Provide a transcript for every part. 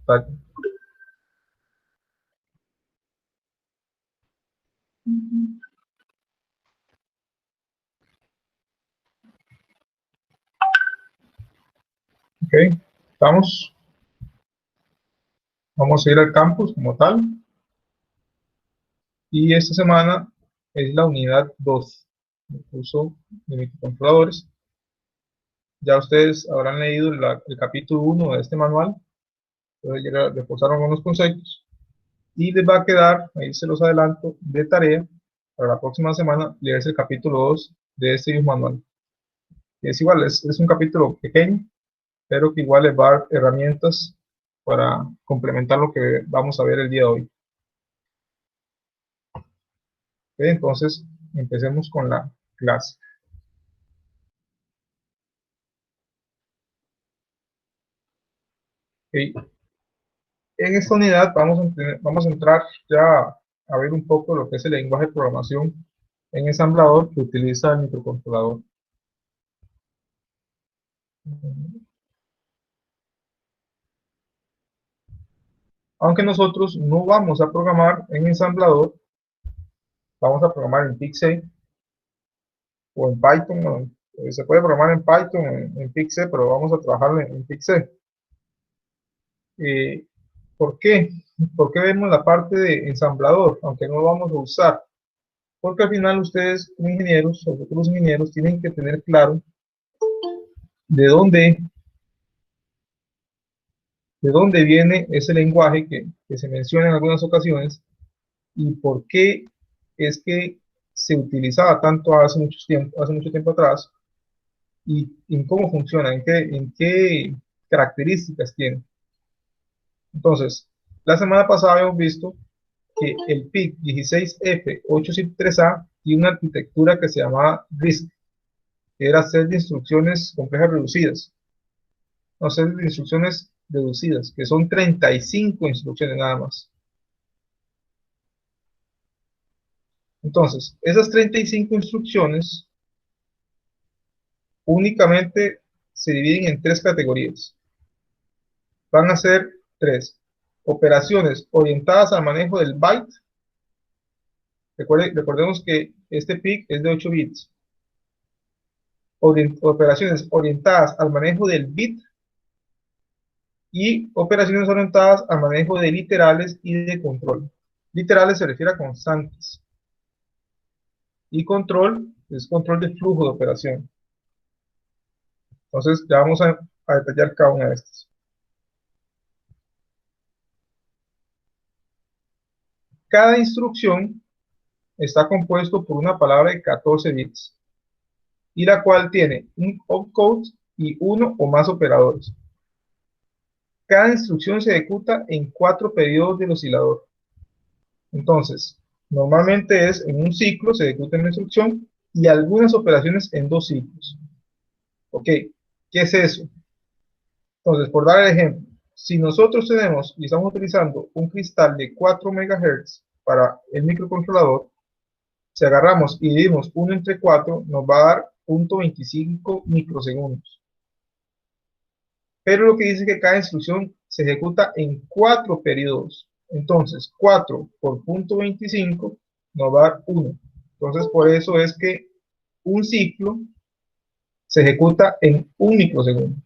Dale. Ok, estamos. Vamos a ir al campus como tal. Y esta semana es la unidad 2 del curso de microcontroladores. Ya ustedes habrán leído el capítulo 1 de este manual. Entonces ya reforzaron algunos conceptos. Y les va a quedar, ahí se los adelanto, de tarea para la próxima semana leerse el capítulo 2 de este mismo manual. Es igual, es un capítulo pequeño, pero que igual les va a dar herramientas para complementar lo que vamos a ver el día de hoy. Entonces, empecemos con la clase. Okay. En esta unidad vamos a entrar ya a ver un poco lo que es el lenguaje de programación en ensamblador que utiliza el microcontrolador. Aunque nosotros no vamos a programar en ensamblador, vamos a programar en PIC-C o en Python. Se puede programar en Python, en PIC-C, pero vamos a trabajar en PIC-C. ¿Por qué? ¿Por qué vemos la parte de ensamblador, aunque no lo vamos a usar? Porque al final ustedes, como ingenieros, sobre todo los ingenieros, tienen que tener claro de dónde, de dónde viene ese lenguaje que se menciona en algunas ocasiones y por qué es que se utilizaba tanto hace mucho tiempo atrás y en cómo funciona, en qué características tiene. Entonces, la semana pasada habíamos visto que el PIC 16F853A tiene una arquitectura que se llamaba RISC, que era set de instrucciones complejas reducidas. No, set de instrucciones reducidas, que son 35 instrucciones nada más. Entonces, esas 35 instrucciones únicamente se dividen en tres categorías. Van a ser tres. Operaciones orientadas al manejo del byte. Recordemos que este PIC es de 8 bits. Operaciones orientadas al manejo del bit y operaciones orientadas al manejo de literales y de control. Literales se refiere a constantes. Y control es control de flujo de operación. Entonces ya vamos a detallar cada una de estas. Cada instrucción está compuesto por una palabra de 14 bits y la cual tiene un opcode y uno o más operadores. Cada instrucción se ejecuta en 4 periodos del oscilador. Entonces, normalmente es en un ciclo, se ejecuta una instrucción y algunas operaciones en 2 ciclos. Ok, ¿qué es eso? Entonces, por dar el ejemplo, si nosotros tenemos y estamos utilizando un cristal de 4 MHz para el microcontrolador, si agarramos y dividimos 1 entre 4, nos va a dar 0.25 microsegundos. Pero lo que dice es que cada instrucción se ejecuta en 4 periodos. Entonces, 4 por 0.25 nos va a dar 1. Entonces, por eso es que un ciclo se ejecuta en 1 microsegundo.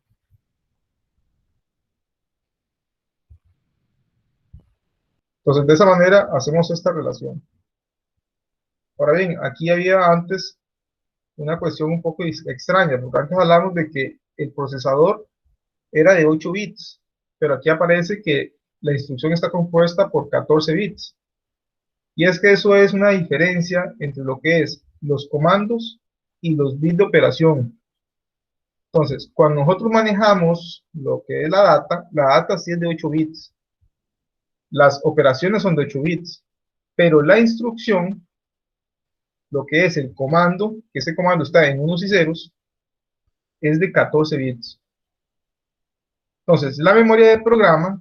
Entonces, de esa manera hacemos esta relación. Ahora bien, aquí había antes una cuestión un poco extraña, porque antes hablamos de que el procesador era de 8 bits, pero aquí aparece que la instrucción está compuesta por 14 bits. Y es que eso es una diferencia entre lo que es los comandos y los bits de operación. Entonces, cuando nosotros manejamos lo que es la data sí es de 8 bits. Las operaciones son de 8 bits, pero la instrucción, lo que es el comando, que ese comando está en unos y ceros, es de 14 bits. Entonces, la memoria del programa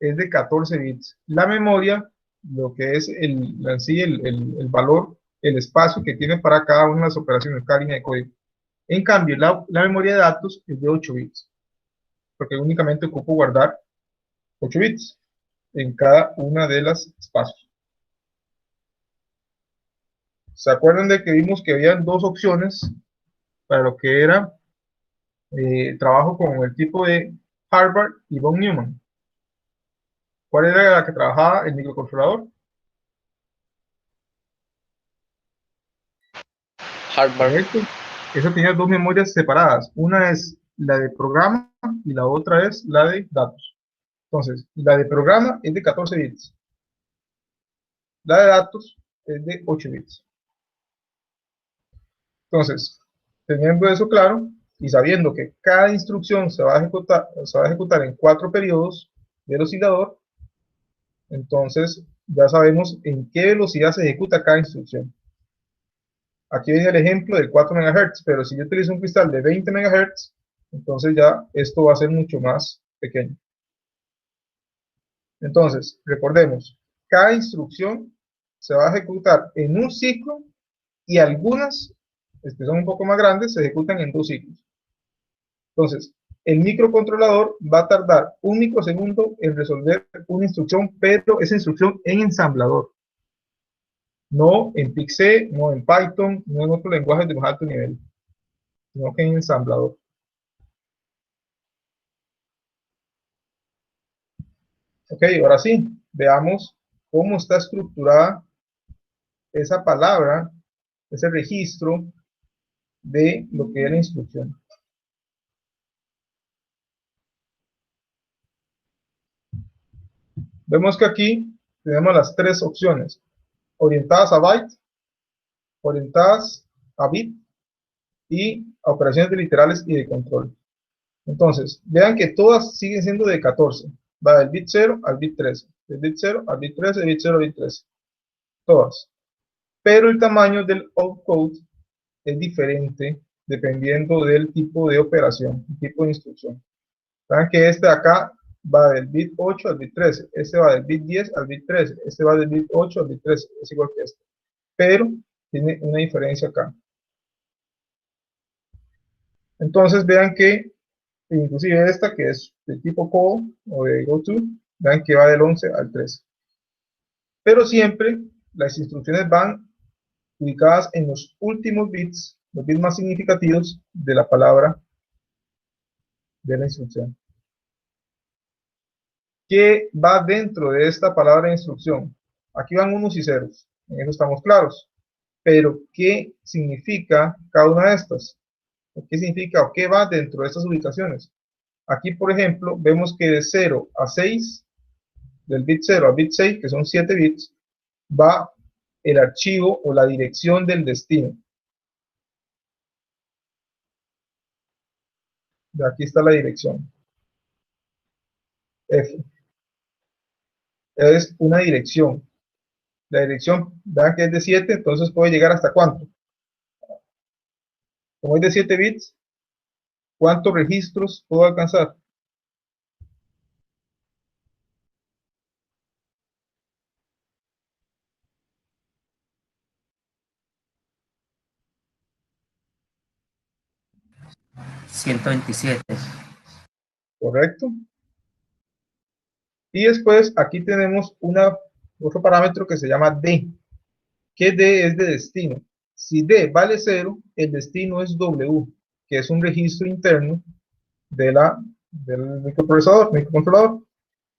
es de 14 bits. La memoria, lo que es el valor, el espacio que tiene para cada una de las operaciones, cada línea de código. En cambio, la memoria de datos es de 8 bits, porque únicamente ocupo guardar 8 bits en cada una de las espacios. ¿Se acuerdan de que vimos que habían dos opciones para lo que era trabajo con el tipo de Harvard y von Neumann? ¿Cuál era la que trabajaba el microcontrolador? Harvard. Correcto. Esa tenía dos memorias separadas. Una es la de programa y la otra es la de datos. Entonces, la de programa es de 14 bits. La de datos es de 8 bits. Entonces, teniendo eso claro y sabiendo que cada instrucción se va a ejecutar en 4 periodos del oscilador, entonces ya sabemos en qué velocidad se ejecuta cada instrucción. Aquí viene el ejemplo de 4 MHz, pero si yo utilizo un cristal de 20 MHz, entonces ya esto va a ser mucho más pequeño. Entonces, recordemos, cada instrucción se va a ejecutar en un ciclo y algunas, que son un poco más grandes, se ejecutan en 2 ciclos. Entonces, el microcontrolador va a tardar 1 microsegundo en resolver una instrucción, pero esa instrucción en ensamblador. No en PIC-C, no en Python, no en otros lenguajes de más alto nivel, sino que en ensamblador. Ok, ahora sí, veamos cómo está estructurada esa palabra, ese registro de lo que es la instrucción. Vemos que aquí tenemos las tres opciones, orientadas a byte, orientadas a bit y a operaciones de literales y de control. Entonces, vean que todas siguen siendo de 14. Va del bit 0 al bit 13, del bit 0 al bit 13, del bit 0 al bit 13. Todas. Pero el tamaño del opcode es diferente dependiendo del tipo de operación, el tipo de instrucción. Vean que este de acá va del bit 8 al bit 13, este va del bit 10 al bit 13, este va del bit 8 al bit 13, es igual que este. Pero tiene una diferencia acá. Entonces vean que inclusive esta que es de tipo call o de goto, vean que va del 11 al 13. Pero siempre las instrucciones van ubicadas en los últimos bits, los bits más significativos de la palabra de la instrucción. ¿Qué va dentro de esta palabra de instrucción? Aquí van unos y ceros, en eso estamos claros. Pero, ¿qué significa cada una de estas? ¿Qué significa o qué va dentro de estas ubicaciones? Aquí, por ejemplo, vemos que de 0 a 6, del bit 0 al bit 6, que son 7 bits, va el archivo o la dirección del destino. De aquí está la dirección. F. Es una dirección. La dirección, vean que es de 7, entonces puede llegar hasta ¿cuánto? Como es de 7 bits, ¿cuántos registros puedo alcanzar? ¿127? ¿Correcto? Y después aquí tenemos otro parámetro que se llama D, que D es de destino. Si D vale 0, el destino es W, que es un registro interno del microcontrolador.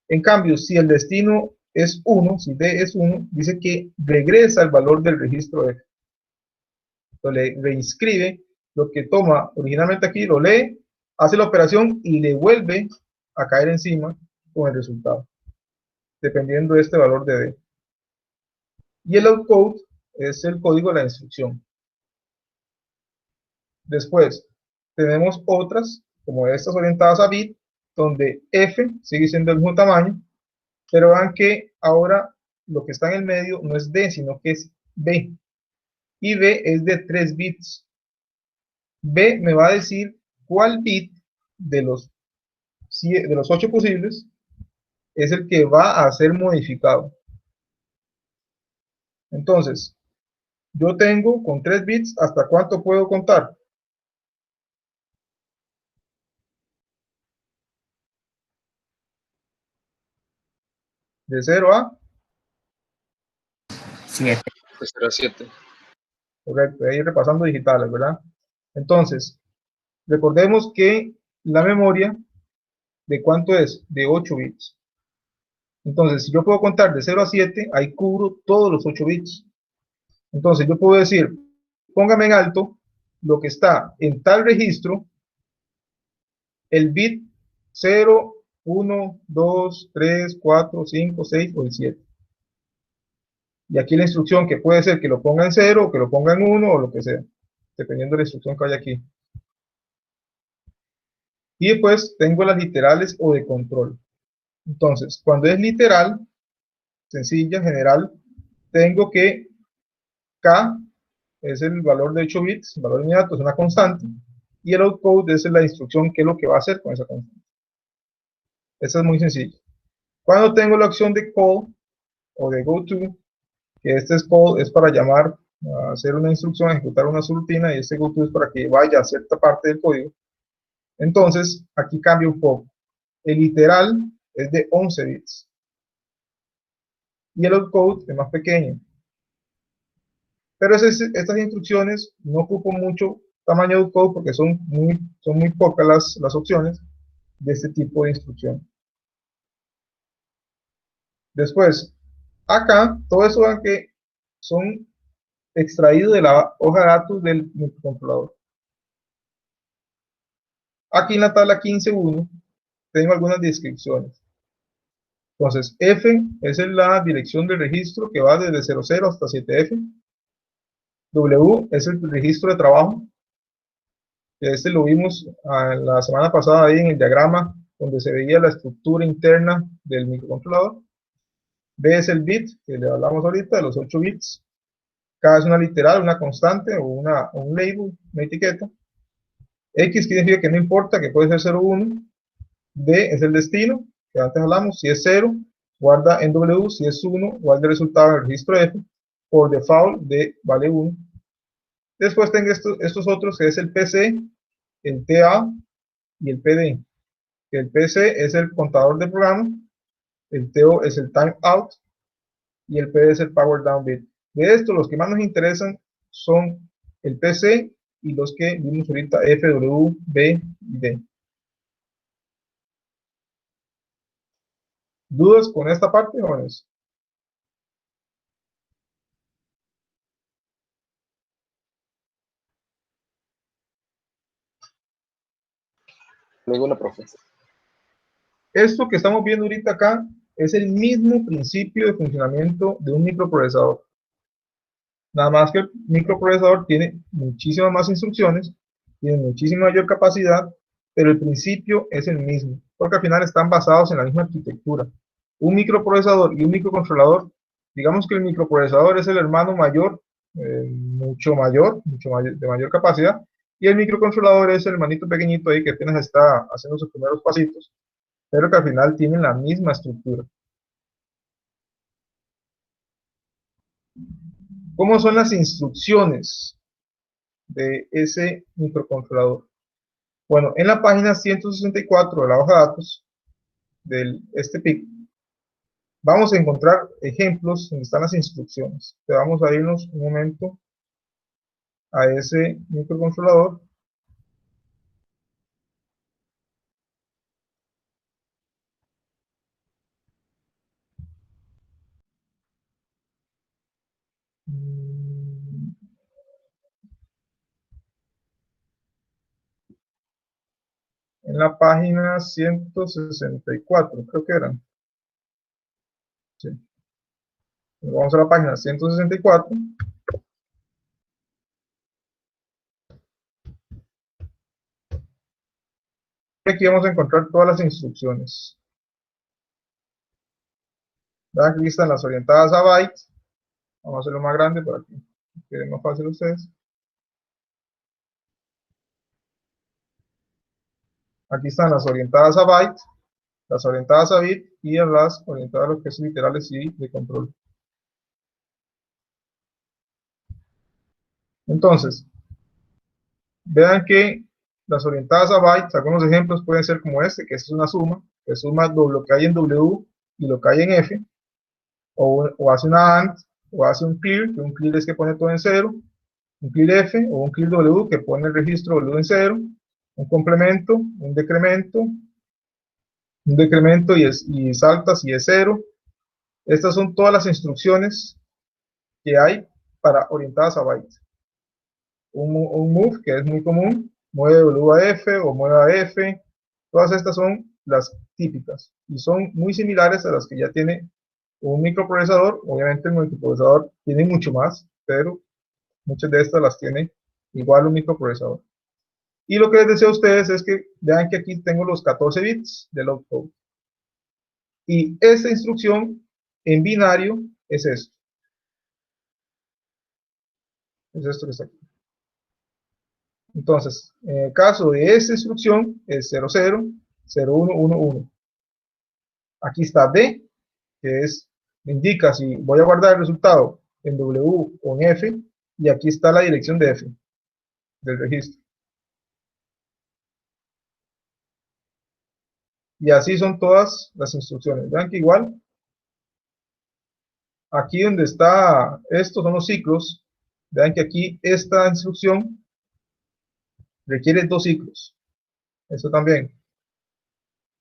En cambio, si el destino es 1, si D es 1, dice que regresa el valor del registro F. Entonces le reinscribe lo que toma originalmente aquí, lo lee, hace la operación y le vuelve a caer encima con el resultado, dependiendo de este valor de D. Y el outcode es el código de la instrucción. Después, tenemos otras, como estas orientadas a bit, donde F sigue siendo el mismo tamaño, pero vean que ahora lo que está en el medio no es D, sino que es B. Y B es de 3 bits. B me va a decir cuál bit de los 8 posibles es el que va a ser modificado. Entonces, yo tengo con 3 bits, ¿hasta cuánto puedo contar? De 0 a 7. De 0 a 7. correcto, ahí repasando digitales, ¿verdad? Entonces, recordemos que la memoria, ¿de cuánto es? De 8 bits. Entonces, si yo puedo contar de 0 a 7, ahí cubro todos los 8 bits. Entonces, yo puedo decir, póngame en alto lo que está en tal registro, el bit 0, 1, 2, 3, 4, 5, 6 o el 7. Y aquí la instrucción que puede ser que lo ponga en 0, o que lo ponga en 1 o lo que sea, dependiendo de la instrucción que haya aquí. Y después tengo las literales o de control. Entonces, cuando es literal, sencilla, general, tengo que K es el valor de 8 bits, el valor inmediato es una constante, y el outcode es la instrucción, que es lo que va a hacer con esa constante. Esa es muy sencilla. Cuando tengo la opción de call o de goto, que este es call, es para llamar a hacer una instrucción, a ejecutar una subrutina, y este goto es para que vaya a cierta parte del código. Entonces, aquí cambia un poco. El literal es de 11 bits. Y el outcode es más pequeño. Pero estas instrucciones no ocupan mucho tamaño de outcode porque son muy pocas las opciones de este tipo de instrucción. Después, acá, todo eso que son extraídos de la hoja de datos del microcontrolador. Aquí en la tabla 15.1 tengo algunas descripciones. Entonces, F es la dirección del registro que va desde 00 hasta 7F. W es el registro de trabajo, que este lo vimos la semana pasada ahí en el diagrama, donde se veía la estructura interna del microcontrolador. B es el bit, que le hablamos ahorita, de los 8 bits. K es una literal, una constante o un label, una etiqueta. X significa que no importa, que puede ser 0 o 1. D es el destino, que antes hablamos. Si es 0, guarda en W. Si es 1, guarda el resultado en el registro F. Por default, D vale 1. Después tengo estos otros, que es el PC, el TA y el PD. El PC es el contador de programa, el TO es el timeout y el PD es el power down bit. De estos, los que más nos interesan son el PC y los que vimos ahorita, F, W, B y D. ¿Dudas con esta parte, jóvenes? Ninguna, profe. Esto que estamos viendo ahorita acá es el mismo principio de funcionamiento de un microprocesador. Nada más que el microprocesador tiene muchísimas más instrucciones, tiene muchísima mayor capacidad, pero el principio es el mismo, porque al final están basados en la misma arquitectura. Un microprocesador y un microcontrolador, digamos que el microprocesador es el hermano mayor, mucho mayor, de mayor capacidad, y el microcontrolador es el hermanito pequeñito ahí que apenas está haciendo sus primeros pasitos, pero que al final tienen la misma estructura. ¿Cómo son las instrucciones de ese microcontrolador? Bueno, en la página 164 de la hoja de datos de este PIC, vamos a encontrar ejemplos donde están las instrucciones. Vamos a irnos un momento a ese microcontrolador. En la página 164, creo que eran. Sí. Vamos a la página 164. Aquí vamos a encontrar todas las instrucciones. Vean que aquí están las orientadas a bytes. Vamos a hacerlo más grande para que quede más fácil a ustedes. Aquí están las orientadas a byte, las orientadas a bit y las orientadas a los que son literales y de control. Entonces, vean que las orientadas a bytes, algunos ejemplos pueden ser como este, que es una suma, que suma lo que hay en W y lo que hay en F. o hace una AND, o hace un clear, que un clear es que pone todo en cero, un clear F o un clear W que pone el registro W en cero, un complemento, un decremento y salta si es cero. Estas son todas las instrucciones que hay para orientadas a byte. Un move que es muy común, mueve W a F o mueve a F, todas estas son las típicas y son muy similares a las que ya tiene un microprocesador. Obviamente el microprocesador tiene mucho más, pero muchas de estas las tiene igual un microprocesador. Y lo que les decía a ustedes es que vean que aquí tengo los 14 bits del opcode. Y esta instrucción en binario es esto. Es esto que está aquí. Entonces, en el caso de esta instrucción es 00, 01, 11. Aquí está D, que es, me indica si voy a guardar el resultado en W o en F, y aquí está la dirección de F, del registro. Y así son todas las instrucciones. Vean que igual, aquí donde está, estos son los ciclos. Vean que aquí esta instrucción requiere 2 ciclos. Eso también.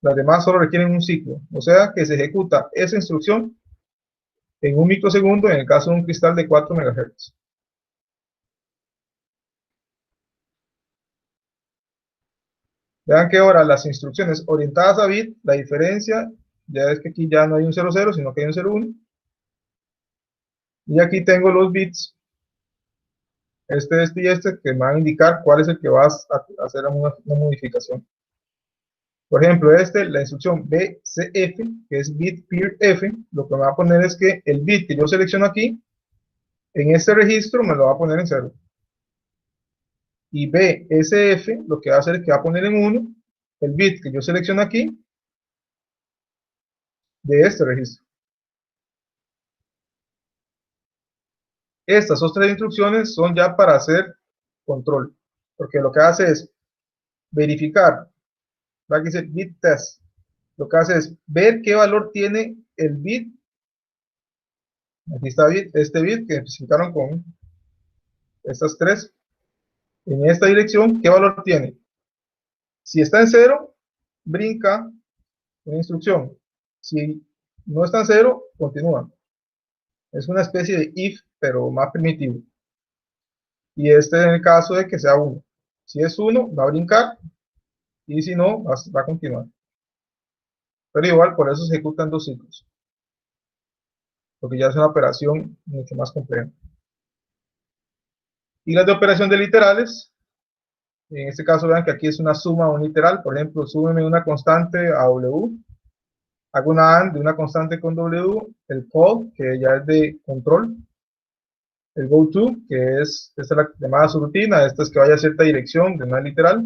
Las demás solo requieren un ciclo. O sea que se ejecuta esa instrucción en un microsegundo en el caso de un cristal de 4 MHz. Vean que ahora las instrucciones orientadas a bit, la diferencia ya es que aquí ya no hay un 00, sino que hay un 01. Y aquí tengo los bits, este y este, que me van a indicar cuál es el que va a hacer una modificación. Por ejemplo, la instrucción BCF, que es bit clear F, lo que me va a poner es que el bit que yo selecciono aquí, en este registro me lo va a poner en 0. Y BSF, lo que va a hacer es que va a poner en 1 el bit que yo selecciono aquí, de este registro. Estas otras instrucciones son ya para hacer control, porque lo que hace es verificar, va a decir bit test, lo que hace es ver qué valor tiene el bit, aquí está este bit que especificaron con estas tres, en esta dirección, qué valor tiene. Si está en 0, brinca una instrucción. Si no está en 0, continúa. Es una especie de if, pero más primitivo. Y este en el caso de que sea 1. Si es 1, va a brincar, y si no, va a continuar. Pero igual, por eso se ejecutan 2 ciclos, porque ya es una operación mucho más compleja. Y las de operación de literales, en este caso vean que aquí es una suma uniliteral. Por ejemplo, súmeme una constante a W, hago una AND de una constante con W, el call, que ya es de control, el goTo, que esta es la llamada subrutina, esta es que vaya a cierta dirección de una literal,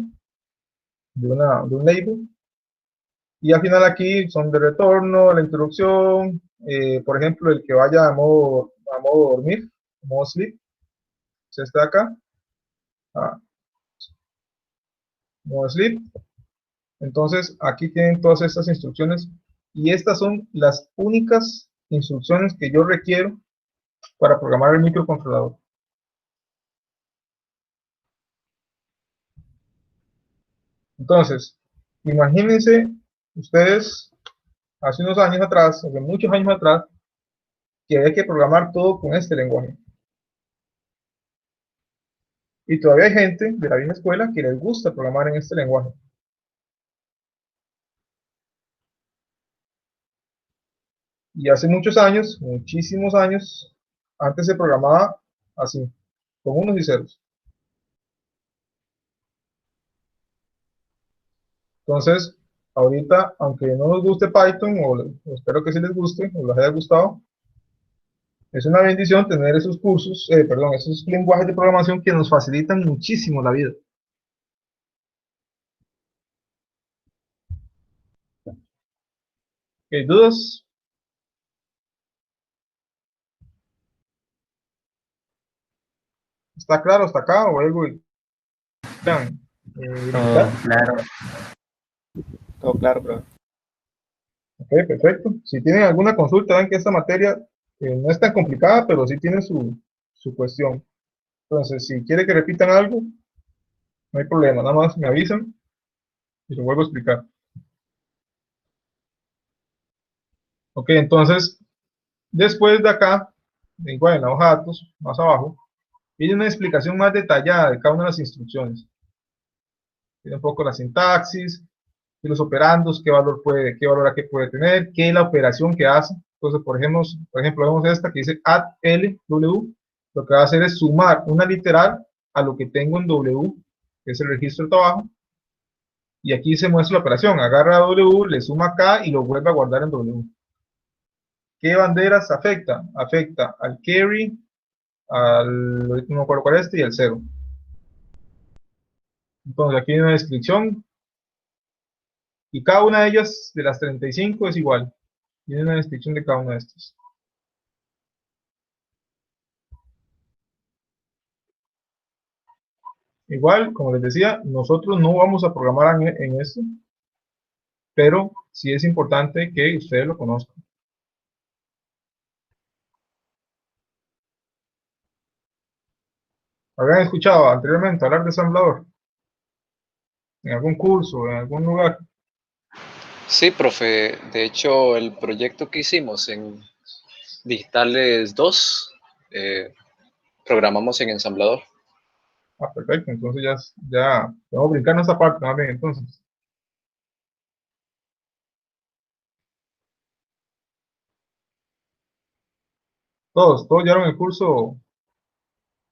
de un label. Y al final aquí son de retorno, la introducción, por ejemplo, el que vaya a modo dormir, modo sleep, es este de acá, modo sleep. Entonces aquí tienen todas estas instrucciones y estas son las únicas instrucciones que yo requiero para programar el microcontrolador. Entonces, imagínense ustedes hace unos años atrás, hace muchos años atrás, que había que programar todo con este lenguaje. Y todavía hay gente de la vieja escuela que les gusta programar en este lenguaje. Y hace muchos años, muchísimos años, antes se programaba así, con unos y ceros. Entonces, ahorita, aunque no nos guste Python, o espero que sí les guste, o les haya gustado, es una bendición tener esos cursos, perdón, esos lenguajes de programación que nos facilitan muchísimo la vida. ¿Hay dudas? ¿Está claro hasta acá o algo? Vean, Todo claro. Todo claro, bro. ok, perfecto. Si tienen alguna consulta, ven que esta materia No es tan complicada, pero sí tiene su cuestión. Entonces, si quiere que repitan algo, no hay problema, nada más me avisan y lo vuelvo a explicar. Ok, entonces, después de acá, igual en la hoja de datos, más abajo, viene una explicación más detallada de cada una de las instrucciones. Tiene un poco la sintaxis, y los operandos, qué valor aquí puede tener, qué es la operación que hace. Entonces, por ejemplo, vemos esta que dice add LW, lo que va a hacer es sumar una literal a lo que tengo en W, que es el registro de trabajo, y aquí se muestra la operación, agarra W, le suma acá y lo vuelve a guardar en W. ¿Qué banderas afecta? Afecta al carry, no me acuerdo cuál es y al 0. Entonces aquí hay una descripción, y cada una de ellas, de las 35, es igual. Tiene una descripción de cada una de estas. Igual, como les decía, nosotros no vamos a programar en esto, pero sí es importante que ustedes lo conozcan. ¿Habían escuchado anteriormente hablar de ensamblador? ¿En algún curso, en algún lugar? Sí, profe. De hecho, el proyecto que hicimos en Digitales 2, programamos en ensamblador. Ah, perfecto. Entonces ya vamos a brincar en esa parte más bien, entonces. Todos llevaron el curso,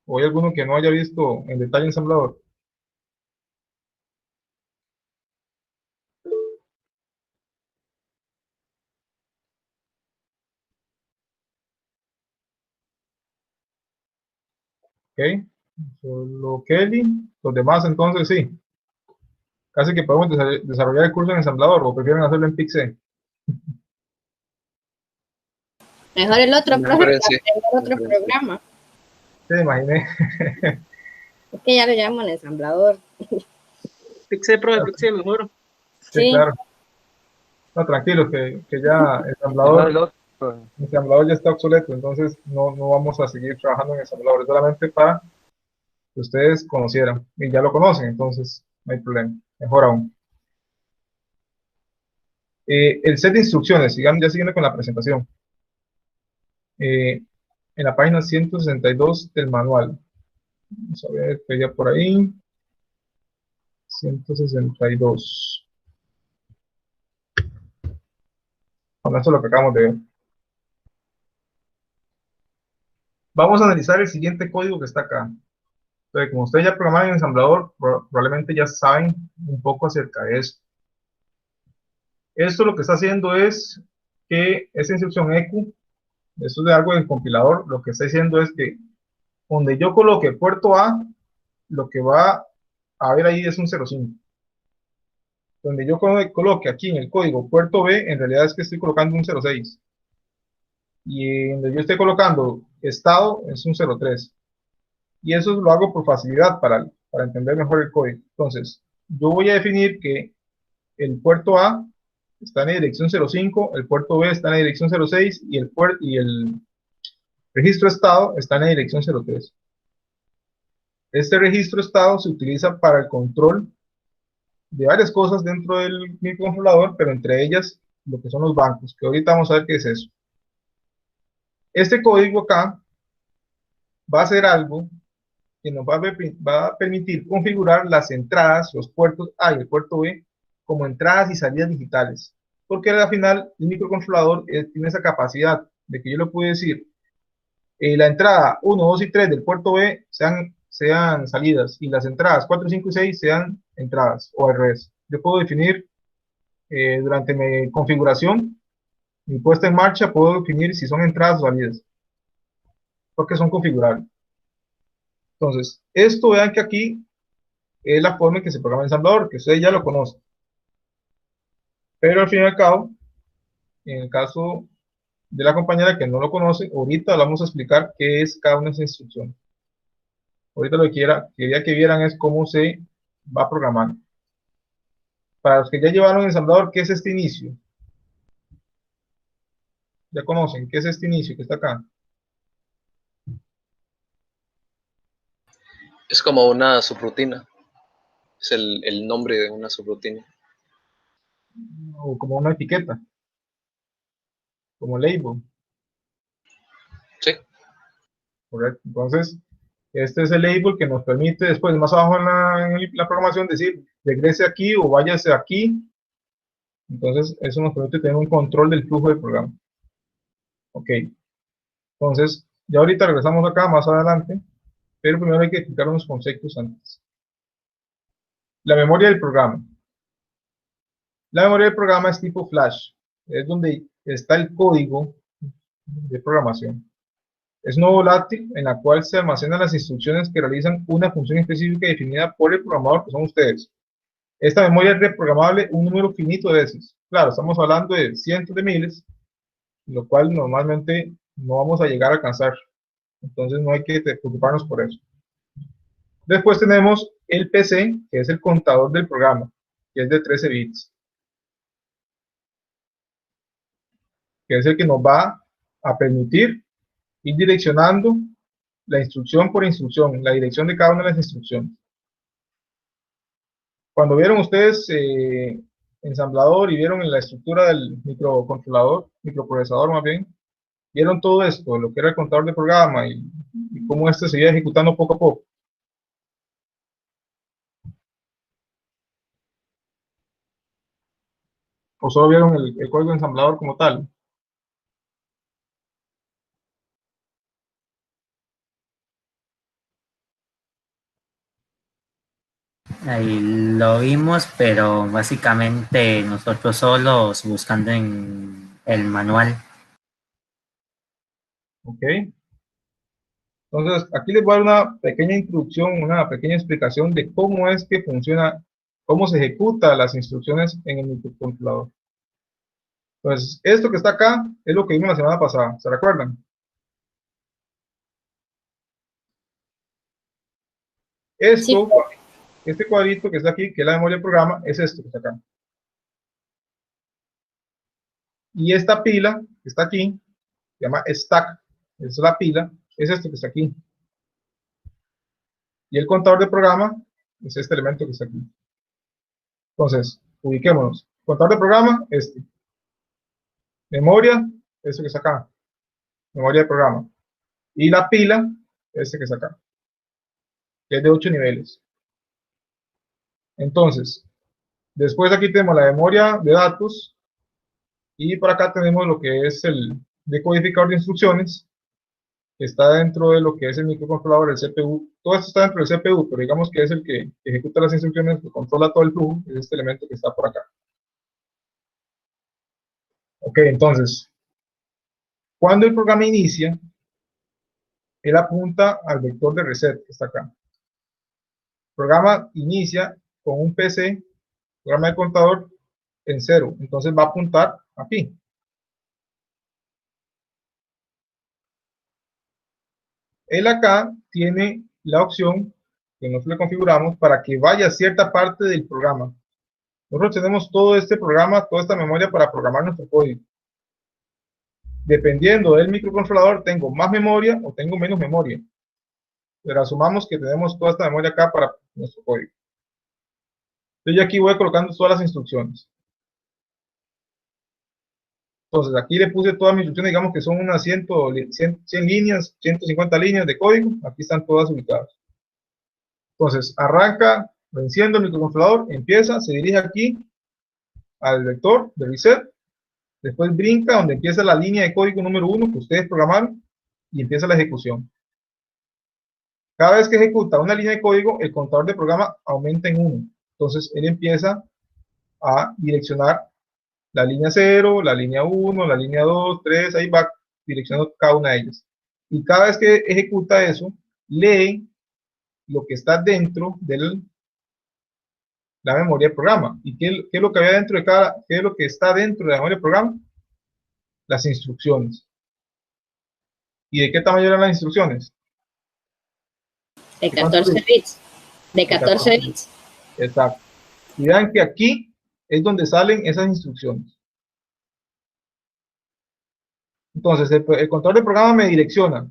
o hay alguno que no haya visto en detalle ensamblador. Ok, solo Kelly, los demás entonces sí. Casi que podemos desarrollar el curso en ensamblador, o prefieren hacerlo en Pixel. Mejor el otro, profe, Sí. el otro programa. Sí, imaginé. Es que ya lo llaman ensamblador. Pixel, profe, Pixel, mejor. Sí, Sí. claro. No, tranquilo, que ya ensamblador ya está obsoleto, entonces no vamos a seguir trabajando en ensamblador, solamente para que ustedes conocieran, y ya lo conocen, entonces no hay problema, mejor aún. El set de instrucciones, sigamos ya siguiendo con la presentación. En la página 162 del manual, vamos a ver que ya por ahí, 162. Bueno, esto es lo que acabamos de ver. Vamos a analizar el siguiente código que está acá. Entonces, como ustedes ya programaron en ensamblador, probablemente ya saben un poco acerca de eso. Esto lo que está haciendo es que esa instrucción EQ, eso es de algo del compilador, lo que está diciendo es que donde yo coloque puerto A, lo que va a ver ahí es un 05. Donde yo coloque aquí en el código puerto B, en realidad es que estoy colocando un 06. Y donde yo estoy colocando estado es un 03. Y eso lo hago por facilidad para entender mejor el código. Entonces, yo voy a definir que el puerto A está en la dirección 05, el puerto B está en la dirección 06 y el registro estado está en la dirección 03. Este registro estado se utiliza para el control de varias cosas dentro del microcontrolador, pero entre ellas lo que son los bancos, que ahorita vamos a ver qué es eso. Este código acá va a hacer algo que nos va a permitir configurar las entradas, los puertos A y el puerto B, como entradas y salidas digitales. Porque al final el microcontrolador tiene esa capacidad de que yo le puedo decir, la entrada 1, 2 y 3 del puerto B sean salidas, y las entradas 4, 5 y 6 sean entradas, o al revés. Yo puedo definir durante mi configuración, mi puesta en marcha, puedo definir si son entradas o salidas, porque son configurables. Entonces, esto vean que aquí es la forma en que se programa el ensamblador, que ustedes ya lo conocen. Pero al fin y al cabo, en el caso de la compañera que no lo conoce, ahorita vamos a explicar qué es cada una de esas instrucciones. Ahorita lo que quería que vieran es cómo se va a programar. Para los que ya llevaron el ensamblador, ¿qué es este inicio? ya conocen, ¿qué es este inicio que está acá? Es como una subrutina. Es el nombre de una subrutina. O como una etiqueta, como label, Sí, ¿correcto? Entonces, este es el label que nos permite después, más abajo en la programación, decir, regrese aquí o váyase aquí. Entonces, eso nos permite tener un control del flujo del programa. Ok, entonces, ya ahorita regresamos acá más adelante, pero primero hay que explicar unos conceptos antes. La memoria del programa. La memoria del programa es tipo flash, es donde está el código de programación. Es no volátil en la cual se almacenan las instrucciones que realizan una función específica definida por el programador, que son ustedes. Esta memoria es reprogramable un número finito de veces. Claro, estamos hablando de cientos de miles, lo cual normalmente no vamos a llegar a alcanzar. Entonces no hay que preocuparnos por eso. Después tenemos el PC, que es el contador del programa, que es de 13 bits. Que es el que nos va a permitir ir direccionando la instrucción por instrucción, la dirección de cada una de las instrucciones. Cuando vieron ustedes ensamblador y vieron la estructura del microcontrolador, microprocesador más bien, vieron todo esto, lo que era el contador de programa y cómo este se iba ejecutando poco a poco. O solo vieron el código ensamblador como tal. Ahí lo vimos, pero básicamente nosotros solos buscando en el manual. ¿Ok? Entonces, aquí les voy a dar una pequeña introducción, una pequeña explicación de cómo es que funciona, cómo se ejecutan las instrucciones en el microcontrolador. Entonces, esto que está acá es lo que vimos la semana pasada, ¿se recuerdan? Esto, este cuadrito que está aquí, que es la memoria del programa, es esto que está acá. Y esta pila que está aquí, se llama stack, es la pila, es esto que está aquí. Y el contador de programa es este elemento que está aquí. Entonces, ubiquémonos. Contador de programa, este. Memoria, este que está acá. Memoria de programa. Y la pila, este que está acá. Que es de 8 niveles. Entonces, después aquí tenemos la memoria de datos. Y por acá tenemos lo que es el decodificador de instrucciones, que está dentro de lo que es el microcontrolador, el CPU. Todo esto está dentro del CPU, pero digamos que es el que ejecuta las instrucciones, que controla todo el flujo, es este elemento que está por acá. Ok, entonces, cuando el programa inicia, él apunta al vector de reset que está acá. El programa inicia con un PC, programa de contador, en 0, entonces va a apuntar aquí. Él acá tiene la opción que nosotros le configuramos para que vaya a cierta parte del programa. Nosotros tenemos todo este programa, toda esta memoria para programar nuestro código. Dependiendo del microcontrolador, tengo más memoria o tengo menos memoria. Pero asumamos que tenemos toda esta memoria acá para nuestro código. Entonces, yo aquí voy colocando todas las instrucciones. Entonces, aquí le puse todas mis instrucciones, digamos que son unas 100 líneas, 150 líneas de código. Aquí están todas ubicadas. Entonces, arranca, lo enciendo el microcontrolador, empieza, se dirige aquí al vector de reset, después brinca donde empieza la línea de código número 1 que ustedes programaron y empieza la ejecución. Cada vez que ejecuta una línea de código, el contador de programa aumenta en 1. Entonces, él empieza a direccionar la línea 0, la línea 1, la línea 2, 3, ahí va direccionando cada una de ellas. Y cada vez que ejecuta eso, lee lo que está dentro de la memoria del programa. ¿Y qué es lo que había dentro de qué es lo que está dentro de la memoria del programa? Las instrucciones. ¿Y de qué tamaño eran las instrucciones? De 14 bits. De 14 bits. Exacto. Y vean que aquí es donde salen esas instrucciones. Entonces, el control de programa me direcciona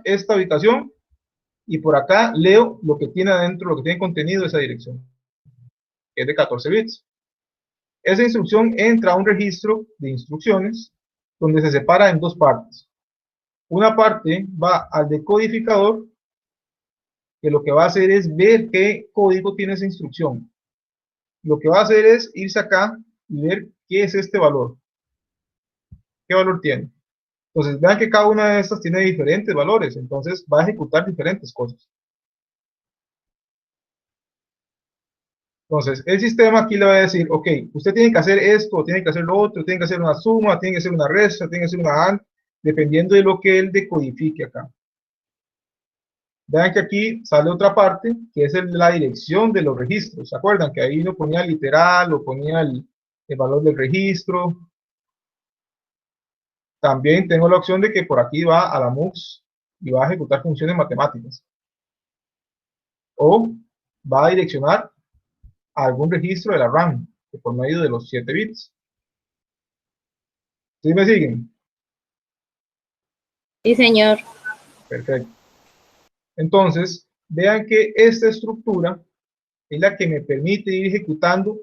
esta ubicación y por acá leo lo que tiene adentro, lo que tiene contenido esa dirección, que es de 14 bits. Esa instrucción entra a un registro de instrucciones donde se separa en dos partes. Una parte va al decodificador, que lo que va a hacer es ver qué código tiene esa instrucción. Lo que va a hacer es irse acá y ver qué es este valor. ¿Qué valor tiene? Entonces, vean que cada una de estas tiene diferentes valores, entonces va a ejecutar diferentes cosas. Entonces, el sistema aquí le va a decir, ok, usted tiene que hacer esto, tiene que hacer lo otro, tiene que hacer una suma, tiene que hacer una resta, tiene que hacer una AND, dependiendo de lo que él decodifique acá. Vean que aquí sale otra parte, que es la dirección de los registros. ¿Se acuerdan? Que ahí uno ponía literal o ponía el valor del registro. También tengo la opción de que por aquí va a la MUX y va a ejecutar funciones matemáticas. O va a direccionar a algún registro de la RAM, que por medio de los 7 bits. ¿Sí me siguen? Sí, señor. Perfecto. Entonces, vean que esta estructura es la que me permite ir ejecutando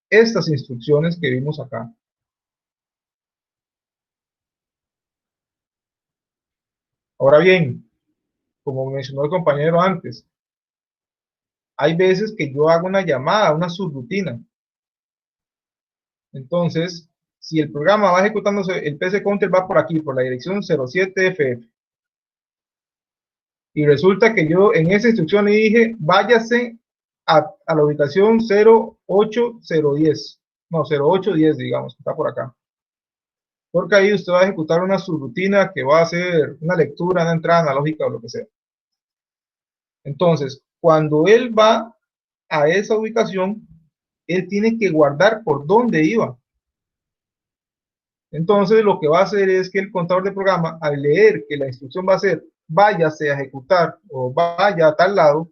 estas instrucciones que vimos acá. Ahora bien, como mencionó el compañero antes, hay veces que yo hago una llamada, una subrutina. Entonces, si el programa va ejecutándose, el PC Counter va por aquí, por la dirección 07FF. Y resulta que yo en esa instrucción le dije, váyase a la ubicación 08010. No, 0810, digamos, que está por acá. Porque ahí usted va a ejecutar una subrutina que va a hacer una lectura, una entrada analógica o lo que sea. Entonces, cuando él va a esa ubicación, él tiene que guardar por dónde iba. Entonces, lo que va a hacer es que el contador de programa, al leer que la instrucción va a ser váyase a ejecutar o vaya a tal lado,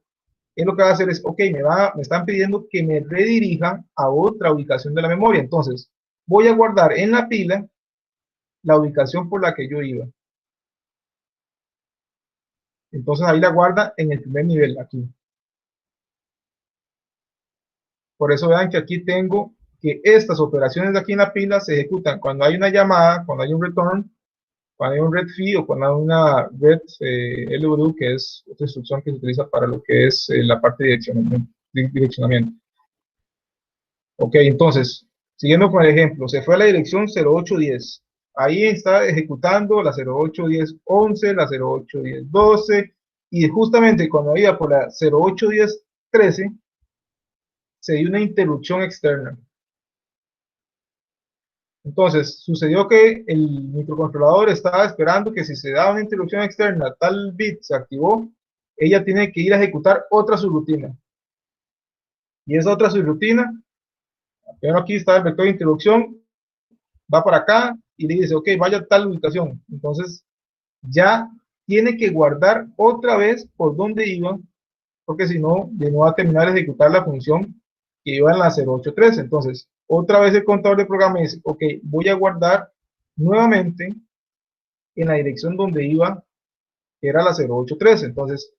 él lo que va a hacer es, ok, me están pidiendo que me redirija a otra ubicación de la memoria. Entonces, voy a guardar en la pila la ubicación por la que yo iba. Entonces, ahí la guarda en el primer nivel, aquí. Por eso vean que aquí tengo que estas operaciones de aquí en la pila se ejecutan cuando hay una llamada, cuando hay un return, cuando hay un read o cuando hay una read LW, que es otra instrucción que se utiliza para lo que es la parte de direccionamiento. Ok, entonces, siguiendo con el ejemplo, se fue a la dirección 0810. Ahí está ejecutando la 081011, la 081012, y justamente cuando iba por la 081013, se dio una interrupción externa. Entonces, sucedió que el microcontrolador estaba esperando que si se da una interrupción externa, tal bit se activó, ella tiene que ir a ejecutar otra subrutina. Y esa otra subrutina, pero aquí está el vector de interrupción, va para acá y le dice, ok, vaya a tal ubicación. Entonces, ya tiene que guardar otra vez por dónde iba, porque si no, de no va a terminar de ejecutar la función que iba en la 0813. Entonces, otra vez el contador de programa dice, ok, voy a guardar nuevamente en la dirección donde iba, que era la 0813. Entonces,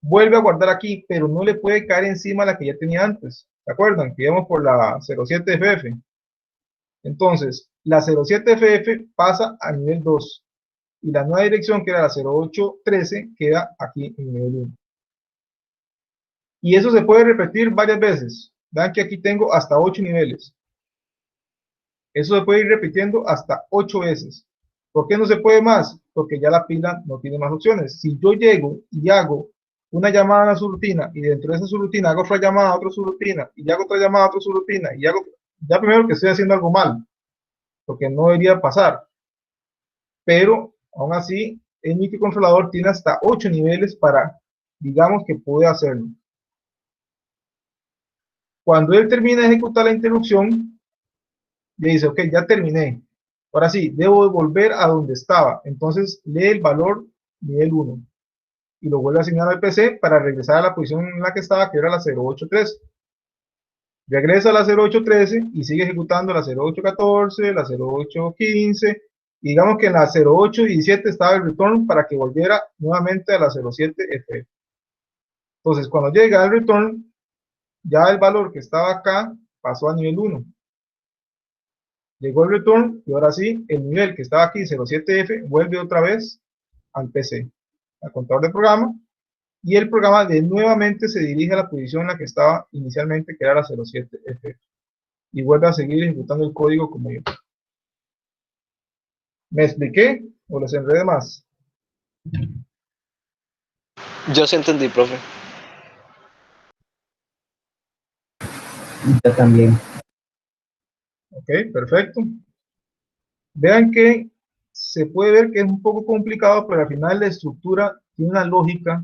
vuelve a guardar aquí, pero no le puede caer encima la que ya tenía antes. ¿Se acuerdan? Que íbamos por la 07FF. Entonces, la 07FF pasa a nivel 2. Y la nueva dirección, que era la 0813, queda aquí en nivel 1. Y eso se puede repetir varias veces. Vean que aquí tengo hasta 8 niveles. Eso se puede ir repitiendo hasta 8 veces. ¿Por qué no se puede más? Porque ya la pila no tiene más opciones. Si yo llego y hago una llamada a una subrutina y dentro de esa subrutina hago otra llamada a otra subrutina y hago otra llamada a otra subrutina y hago, ya primero que estoy haciendo algo mal, porque no debería pasar. Pero aún así, el microcontrolador tiene hasta 8 niveles para, digamos que puede hacerlo. Cuando él termina de ejecutar la interrupción, le dice, ok, ya terminé. Ahora sí, debo volver a donde estaba. Entonces, lee el valor nivel 1 y lo vuelve a asignar al PC para regresar a la posición en la que estaba, que era la 0813. Regresa a la 0813 y sigue ejecutando la 0814, la 0815 Y digamos que en la 0817 estaba el return para que volviera nuevamente a la 07F. Entonces, cuando llega el return, ya el valor que estaba acá pasó a nivel 1. Llegó el return y ahora sí, el nivel que estaba aquí, 07F, vuelve otra vez al PC, al contador de programa, y el programa nuevamente se dirige a la posición en la que estaba inicialmente, que era la 07F, y vuelve a seguir ejecutando el código como yo. ¿Me expliqué o les enredé más? Yo sí entendí, profe. Yo también. Ok, perfecto. Vean que se puede ver que es un poco complicado, pero al final la estructura tiene una lógica.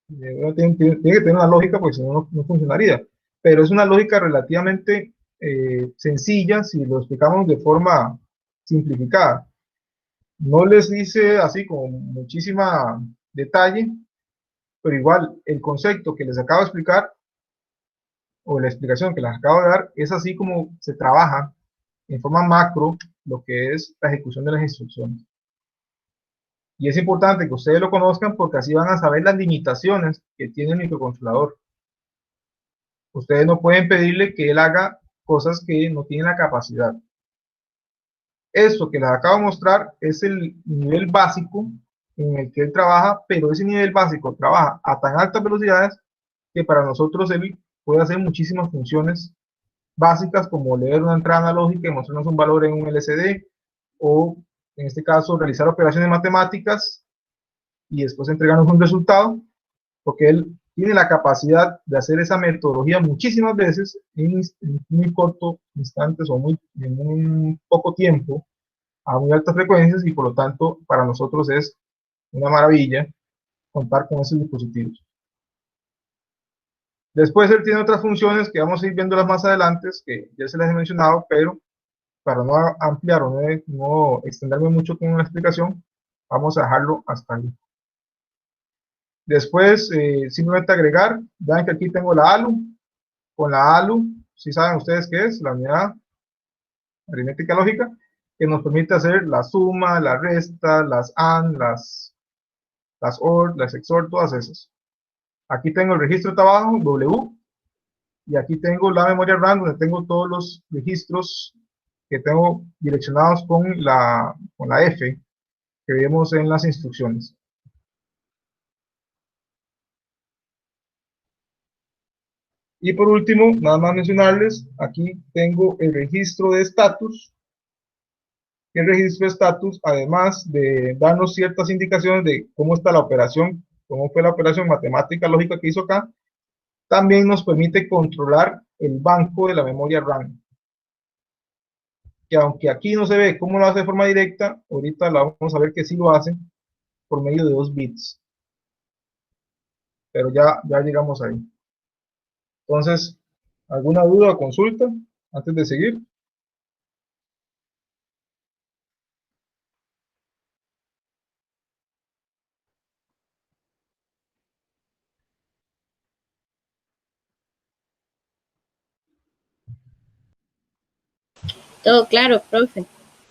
Tiene que tener una lógica porque si no, no funcionaría. Pero es una lógica relativamente sencilla si lo explicamos de forma simplificada. No les dice así con muchísima detalle, pero igual el concepto que les acabo de explicar o la explicación que les acabo de dar es así como se trabaja en forma macro lo que es la ejecución de las instrucciones. Y es importante que ustedes lo conozcan porque así van a saber las limitaciones que tiene el microcontrolador. Ustedes no pueden pedirle que él haga cosas que no tiene la capacidad. Esto que les acabo de mostrar es el nivel básico en el que él trabaja, pero ese nivel básico trabaja a tan altas velocidades que para nosotros él puede hacer muchísimas funciones básicas como leer una entrada analógica y mostrarnos un valor en un LCD, o en este caso realizar operaciones matemáticas y después entregarnos un resultado, porque él tiene la capacidad de hacer esa metodología muchísimas veces en muy cortos instantes o en un poco tiempo, a muy altas frecuencias, y por lo tanto para nosotros es una maravilla contar con esos dispositivos. Después él tiene otras funciones que vamos a ir viéndolas más adelante, que ya se las he mencionado, pero para no ampliar o no extenderme mucho con la explicación, vamos a dejarlo hasta ahí. Después, simplemente agregar, vean que aquí tengo la ALU. Con la ALU, si saben ustedes qué es, la unidad aritmética lógica, que nos permite hacer la suma, la resta, las AND, las OR, las XOR, todas esas. Aquí tengo el registro de trabajo, W, y aquí tengo la memoria RAM, donde tengo todos los registros que tengo direccionados con la F, que vemos en las instrucciones. Y por último, nada más mencionarles, aquí tengo el registro de estatus. El registro de estatus, además de darnos ciertas indicaciones de cómo está la operación, cómo fue la operación matemática lógica que hizo acá, también nos permite controlar el banco de la memoria RAM. Que aunque aquí no se ve cómo lo hace de forma directa, ahorita la vamos a ver que sí lo hace por medio de 2 bits. Pero ya llegamos ahí. Entonces, ¿alguna duda o consulta antes de seguir? Todo claro, profe,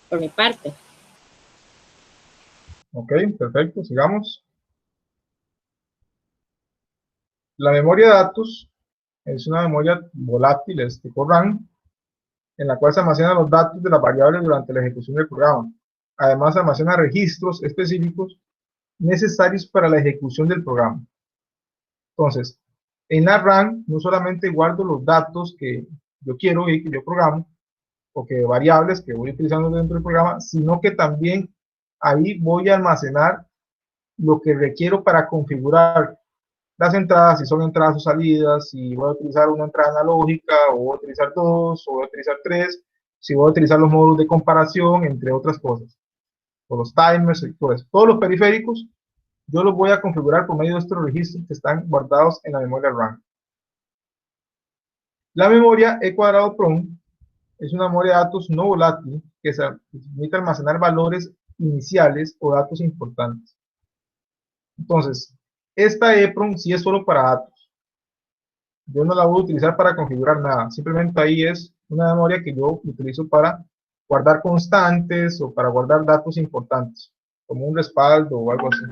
por mi parte. Ok, perfecto, sigamos. La memoria de datos es una memoria volátil, es tipo RAM, en la cual se almacenan los datos de las variables durante la ejecución del programa. Además, se almacena registros específicos necesarios para la ejecución del programa. Entonces, en la RAM no solamente guardo los datos que yo quiero y que yo programo, o que variables que voy utilizando dentro del programa, sino que también ahí voy a almacenar lo que requiero para configurar las entradas, si son entradas o salidas, si voy a utilizar una entrada analógica, o voy a utilizar dos, o voy a utilizar tres, si voy a utilizar los módulos de comparación, entre otras cosas, o los timers, y todo eso. Todos los periféricos, yo los voy a configurar por medio de estos registros que están guardados en la memoria RAM. La memoria E²PROM es una memoria de datos no volátil que se permite almacenar valores iniciales o datos importantes. Entonces, esta EPROM sí es solo para datos. Yo no la voy a utilizar para configurar nada. Simplemente ahí es una memoria que yo utilizo para guardar constantes o para guardar datos importantes, como un respaldo o algo así.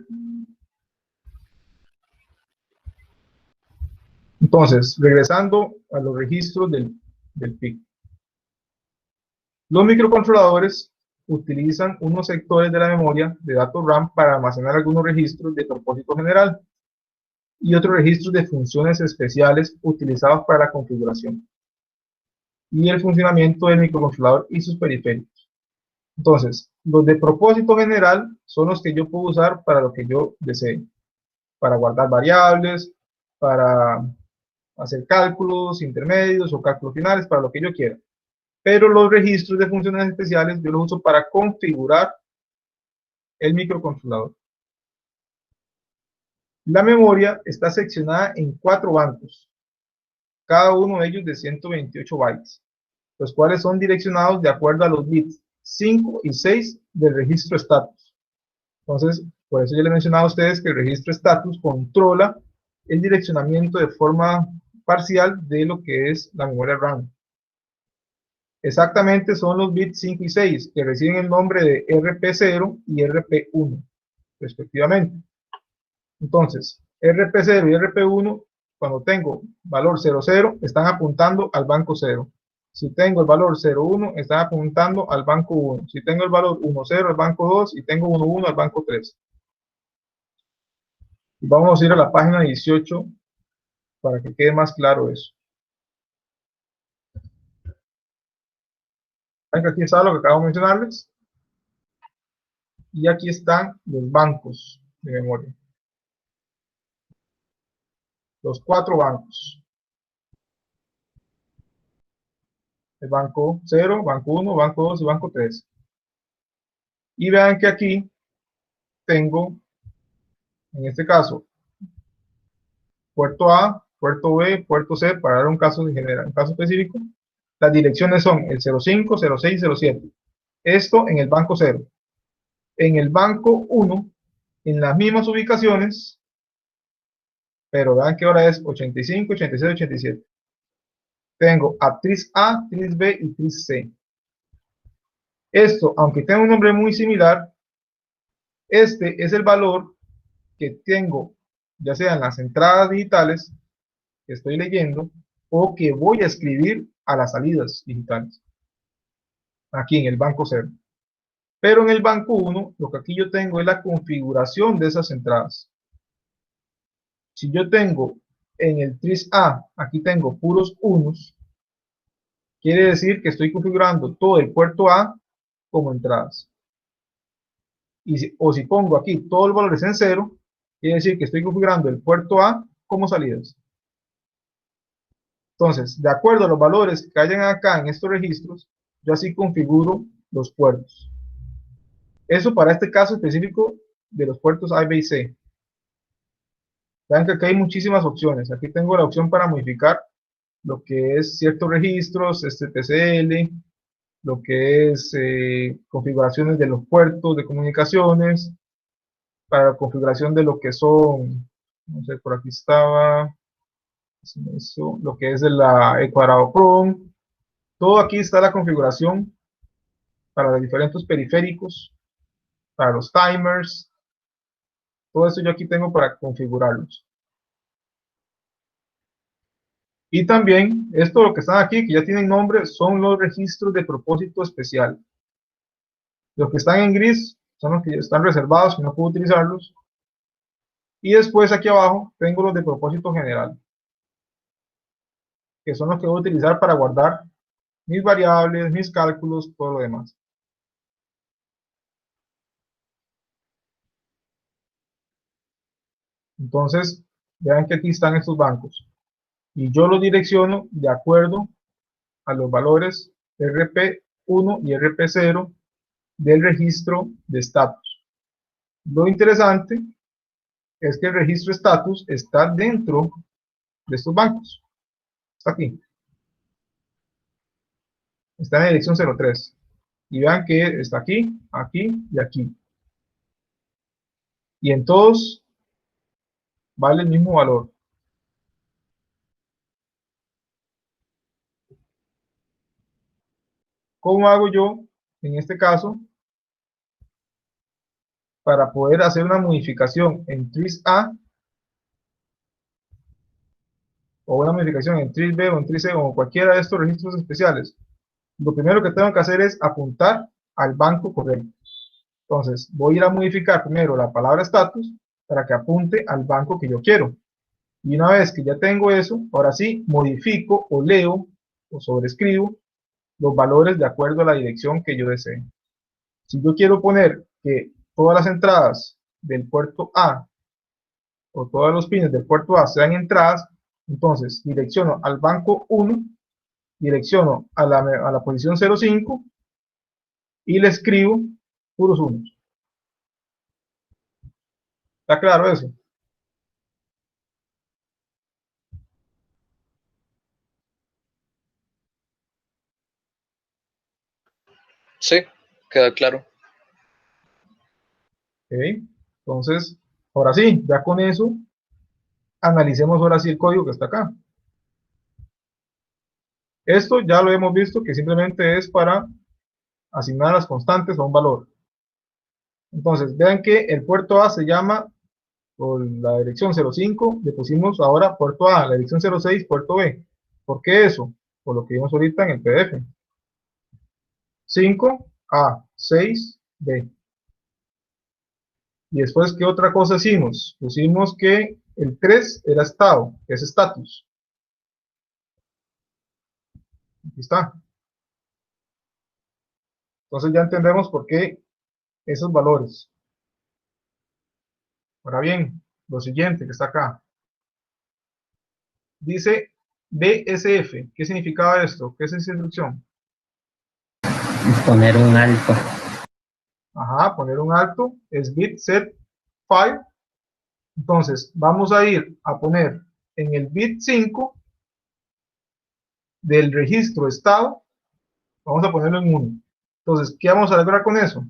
Entonces, regresando a los registros del PIC. Los microcontroladores utilizan unos sectores de la memoria de datos RAM para almacenar algunos registros de propósito general y otros registros de funciones especiales utilizados para la configuración y el funcionamiento del microcontrolador y sus periféricos. Entonces, los de propósito general son los que yo puedo usar para lo que yo desee, para guardar variables, para hacer cálculos intermedios o cálculos finales, para lo que yo quiera. Pero los registros de funciones especiales yo los uso para configurar el microcontrolador. La memoria está seccionada en 4 bancos, cada uno de ellos de 128 bytes, los cuales son direccionados de acuerdo a los bits 5 y 6 del registro status. Entonces, por eso yo les mencionaba a ustedes que el registro status controla el direccionamiento de forma parcial de lo que es la memoria RAM. Exactamente son los bits 5 y 6 que reciben el nombre de RP0 y RP1, respectivamente. Entonces, RP0 y RP1, cuando tengo valor 00, están apuntando al banco 0. Si tengo el valor 01, están apuntando al banco 1. Si tengo el valor 10 al banco 2 y tengo 11 al banco 3. Y vamos a ir a la página 18 para que quede más claro eso. Aquí está lo que acabo de mencionarles. Y aquí están los bancos de memoria. Los 4 bancos. El banco 0, banco 1, banco 2 y banco 3. Y vean que aquí tengo, en este caso, puerto A, puerto B, puerto C, para dar un caso general, un caso específico. Las direcciones son el 05, 06 y 07. Esto en el banco 0. En el banco 1, en las mismas ubicaciones, pero vean que ahora es 85, 86, 87. Tengo actriz A, actriz B y actriz C. Esto, aunque tenga un nombre muy similar, este es el valor que tengo, ya sea en las entradas digitales que estoy leyendo o que voy a escribir a las salidas digitales. Aquí en el banco 0. Pero en el banco 1, lo que aquí yo tengo es la configuración de esas entradas. Si yo tengo en el tris A, aquí tengo puros unos, quiere decir que estoy configurando todo el puerto A como entradas. O si pongo aquí todos los valores en 0, quiere decir que estoy configurando el puerto A como salidas. Entonces, de acuerdo a los valores que hayan acá en estos registros, yo así configuro los puertos. Eso para este caso específico de los puertos A, B y C. Vean que aquí hay muchísimas opciones. Aquí tengo la opción para modificar lo que es ciertos registros, TCL, lo que es configuraciones de los puertos de comunicaciones, para la configuración de lo que son, no sé, por aquí estaba, eso, lo que es de la E cuadrado Chrome. Todo aquí está la configuración para los diferentes periféricos, para los timers. Todo eso yo aquí tengo para configurarlos. Y también, esto lo que están aquí, que ya tienen nombre, son los registros de propósito especial. Los que están en gris son los que ya están reservados, que no puedo utilizarlos. Y después aquí abajo tengo los de propósito general, que son los que voy a utilizar para guardar mis variables, mis cálculos, todo lo demás. Entonces, vean que aquí están estos bancos. Y yo los direcciono de acuerdo a los valores RP1 y RP0 del registro de estatus. Lo interesante es que el registro status está dentro de estos bancos. Está aquí. Está en la dirección 03. Y vean que está aquí, aquí y aquí. Y en todos vale el mismo valor. ¿Cómo hago yo en este caso, para poder hacer una modificación en tris A, o una modificación en tris B o en tris C o cualquiera de estos registros especiales, lo primero que tengo que hacer es apuntar al banco correcto. Entonces, voy a ir a modificar primero la palabra status para que apunte al banco que yo quiero. Y una vez que ya tengo eso, ahora sí, modifico o leo o sobrescribo los valores de acuerdo a la dirección que yo desee. Si yo quiero poner que todas las entradas del puerto A o todos los pines del puerto A sean entradas, entonces direcciono al banco 1, direcciono a la posición 05 y le escribo puros unos. ¿Está claro eso? Sí, queda claro. ¿Ok? Entonces, ahora sí, ya con eso, analicemos ahora sí el código que está acá. Esto ya lo hemos visto que simplemente es para asignar las constantes a un valor. Entonces, vean que el puerto A se llama, con la dirección 05, le pusimos ahora puerto A, la dirección 06, puerto B. ¿Por qué eso? Por lo que vimos ahorita en el PDF. 5A, 6B. Y después, ¿qué otra cosa hicimos? Pusimos que el 3 era estado, que es status. Aquí está. Entonces ya entendemos por qué esos valores. Ahora bien, lo siguiente que está acá. Dice BSF. ¿Qué significaba esto? ¿Qué es esa instrucción? Poner un alto. Ajá, poner un alto es bit set file. Entonces, vamos a ir a poner en el bit 5 del registro estado, vamos a ponerlo en 1. Entonces, ¿qué vamos a lograr con eso?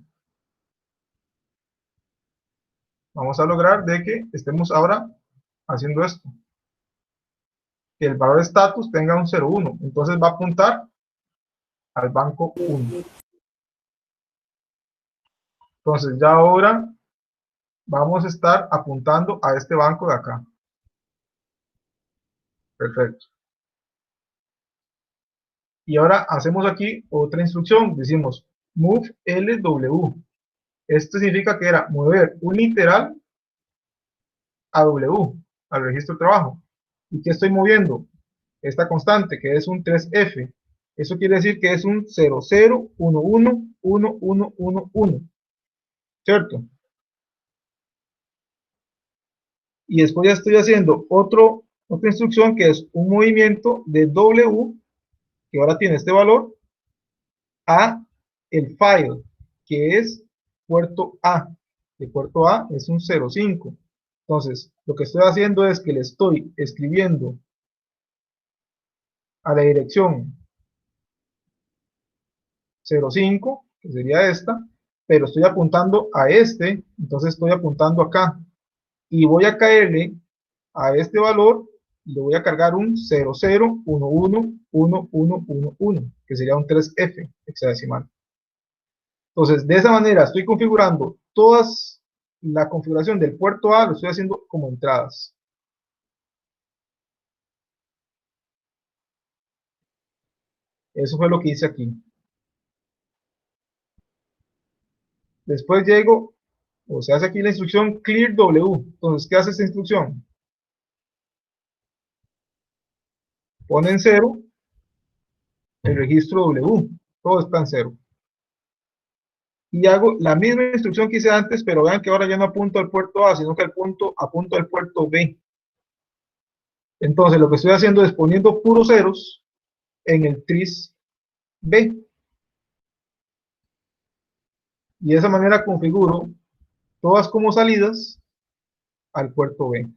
Vamos a lograr de que estemos ahora haciendo esto. Que el valor de status tenga un 0,1. Entonces va a apuntar al banco 1. Entonces ya ahora vamos a estar apuntando a este banco de acá. Perfecto. Y ahora hacemos aquí otra instrucción. Decimos move LW. Esto significa que era mover un literal a W, al registro de trabajo. ¿Y qué estoy moviendo? Esta constante, que es un 3F. Eso quiere decir que es un 00111111. ¿Cierto? Y después ya estoy haciendo otra instrucción que es un movimiento de W, que ahora tiene este valor, a el file, que es puerto A. El puerto A es un 05. Entonces, lo que estoy haciendo es que le estoy escribiendo a la dirección 05, que sería esta, pero estoy apuntando a este, entonces estoy apuntando acá. Y voy a caerle a este valor y le voy a cargar un 00111111, que sería un 3F hexadecimal. Entonces, de esa manera estoy configurando todas la configuración del puerto A, lo estoy haciendo como entradas. Eso fue lo que hice aquí. Después llego, o se hace aquí la instrucción clear W. Entonces, ¿qué hace esta instrucción? Pone en 0 el registro W. Todo está en 0. Y hago la misma instrucción que hice antes, pero vean que ahora ya no apunto al puerto A, sino que apunto al puerto B. Entonces, lo que estoy haciendo es poniendo puros ceros en el tris B. Y de esa manera configuro todas como salidas al puerto B.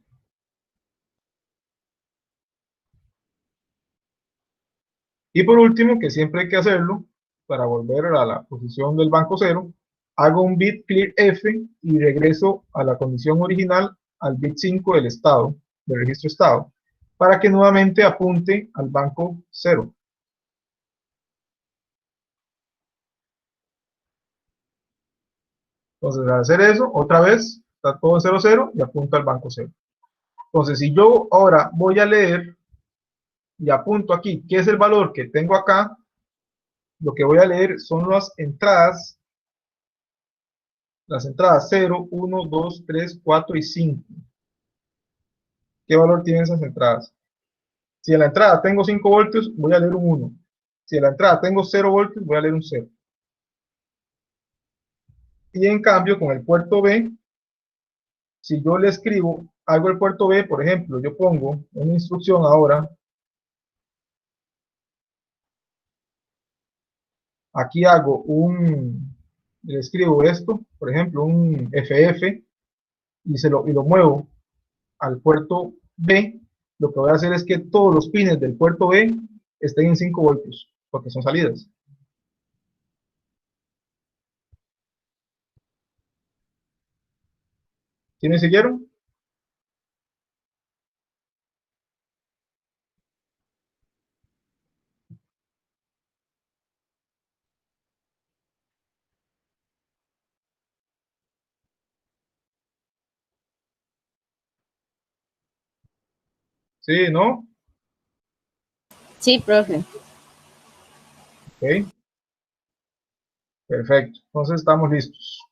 Y por último, que siempre hay que hacerlo, para volver a la posición del banco 0, hago un bit clear F y regreso a la condición original al bit 5 del estado, del registro estado, para que nuevamente apunte al banco 0. Entonces, al hacer eso, otra vez, está todo en 0, 0 y apunta al banco 0. Entonces, si yo ahora voy a leer y apunto aquí, ¿qué es el valor que tengo acá? Lo que voy a leer son las entradas 0, 1, 2, 3, 4 y 5. ¿Qué valor tienen esas entradas? Si en la entrada tengo 5 voltios, voy a leer un 1. Si en la entrada tengo 0 voltios, voy a leer un 0. Y en cambio, con el puerto B, si yo le escribo algo al puerto B, por ejemplo, yo pongo una instrucción ahora, aquí le escribo esto, por ejemplo, un FF, y lo muevo al puerto B, lo que voy a hacer es que todos los pines del puerto B estén en 5 voltios, porque son salidas. ¿Sí me siguieron? ¿Sí? ¿No? Sí, profe. Ok. Perfecto. Entonces estamos listos.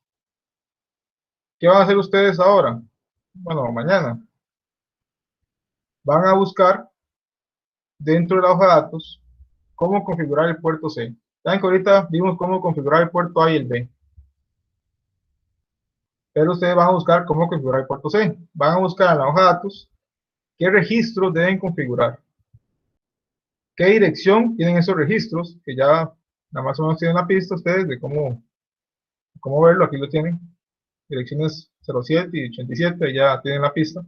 ¿Qué van a hacer ustedes ahora? Bueno, mañana. Van a buscar dentro de la hoja de datos cómo configurar el puerto C. Saben que ahorita vimos cómo configurar el puerto A y el B. Pero ustedes van a buscar cómo configurar el puerto C. Van a buscar en la hoja de datos qué registros deben configurar. ¿Qué dirección tienen esos registros? Que ya nada más o menos tienen la pista ustedes de cómo verlo. Aquí lo tienen. Direcciones 07 y 87, ya tienen la pista.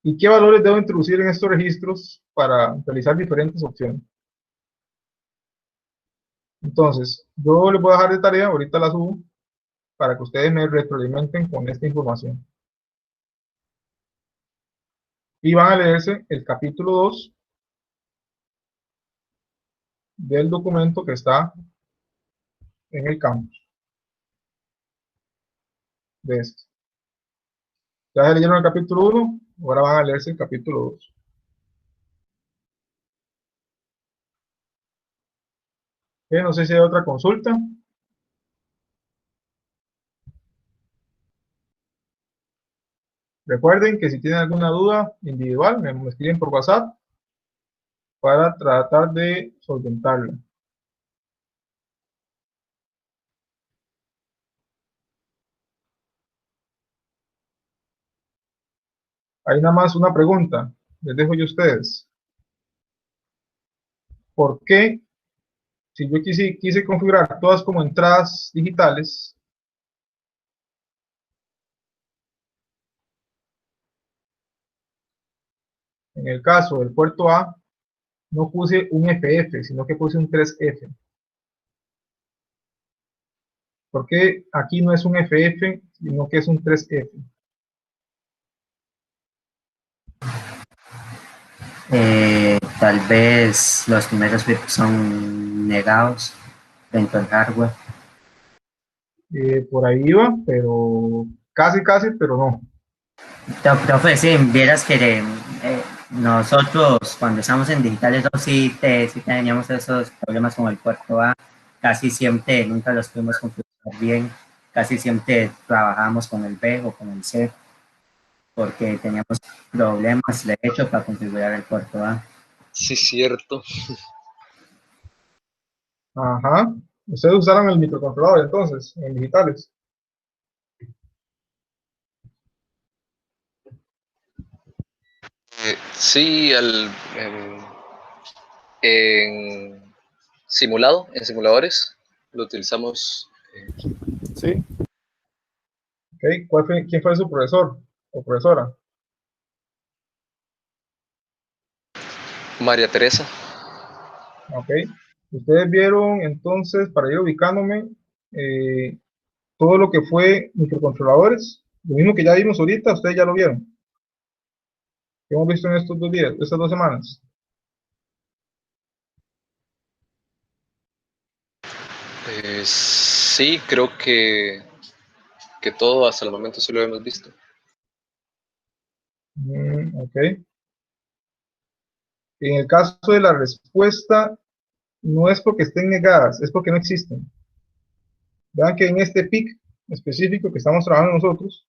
¿Y qué valores debo introducir en estos registros para realizar diferentes opciones? Entonces, yo les voy a dejar de tarea, ahorita la subo, para que ustedes me retroalimenten con esta información. Y van a leerse el capítulo 2 del documento que está en el campus de este. Ya se leyeron el capítulo 1, ahora van a leerse el capítulo 2. No sé si hay otra consulta. Recuerden que si tienen alguna duda individual, me escriben por WhatsApp para tratar de solventarla. Hay nada más una pregunta, les dejo yo a ustedes. ¿Por qué, si yo quise configurar todas como entradas digitales, en el caso del puerto A, no puse un FF, sino que puse un 3F? ¿Por qué aquí no es un FF, sino que es un 3F? Tal vez los primeros bits son negados dentro del hardware. Por ahí iba, pero casi, pero no. Profe, sí, vieras que nosotros cuando estamos en digitales sí teníamos esos problemas con el puerto A, casi siempre nunca los pudimos configurar bien, casi siempre trabajamos con el B o con el C, porque teníamos problemas de hecho para configurar el puerto A. Sí, cierto. Ajá. Ustedes usaron el microcontrolador entonces, en digitales. Sí, en simulado, en simuladores, lo utilizamos. Sí. Okay. ¿Quién fue su profesor o profesora? María Teresa. Ok. Ustedes vieron entonces, para ir ubicándome, todo lo que fue microcontroladores, lo mismo que ya vimos ahorita, ustedes ya lo vieron. ¿Qué hemos visto en estos 2 días, estas 2 semanas? Sí, creo que todo hasta el momento sí lo hemos visto. Ok. En el caso de la respuesta, no es porque estén negadas, es porque no existen. Vean que en este PIC específico que estamos trabajando nosotros,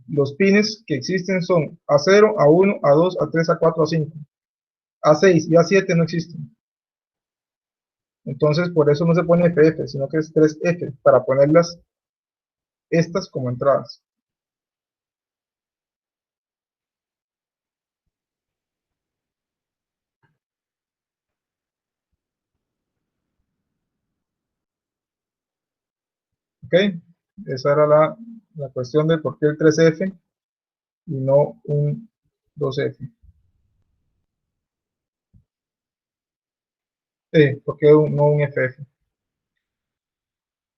los pines que existen son A0, A1, A2, A3, A4, A5. A6 y A7 no existen. Entonces, por eso no se pone FF, sino que es 3F, para ponerlas estas como entradas. ¿Ok? Esa era la cuestión de por qué el 3F y no un 2F. ¿Por qué no un FF?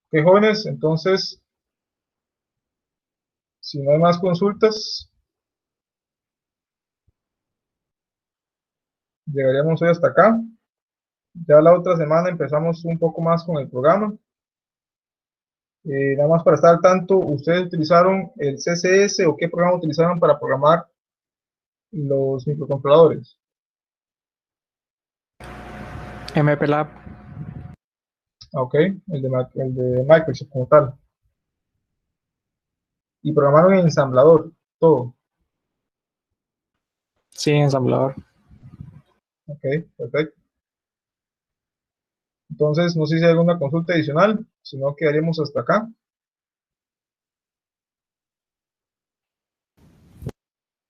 Ok, jóvenes, entonces, si no hay más consultas, llegaríamos hoy hasta acá. Ya la otra semana empezamos un poco más con el programa. Nada más para estar al tanto, ¿ustedes utilizaron el CSS o qué programa utilizaron para programar los microcontroladores? MPLAB. Ok, el de Microsoft como tal. Y programaron en ensamblador, todo. Sí, ensamblador. Ok, perfecto. Entonces, no sé si hay alguna consulta adicional, si no, quedaríamos hasta acá.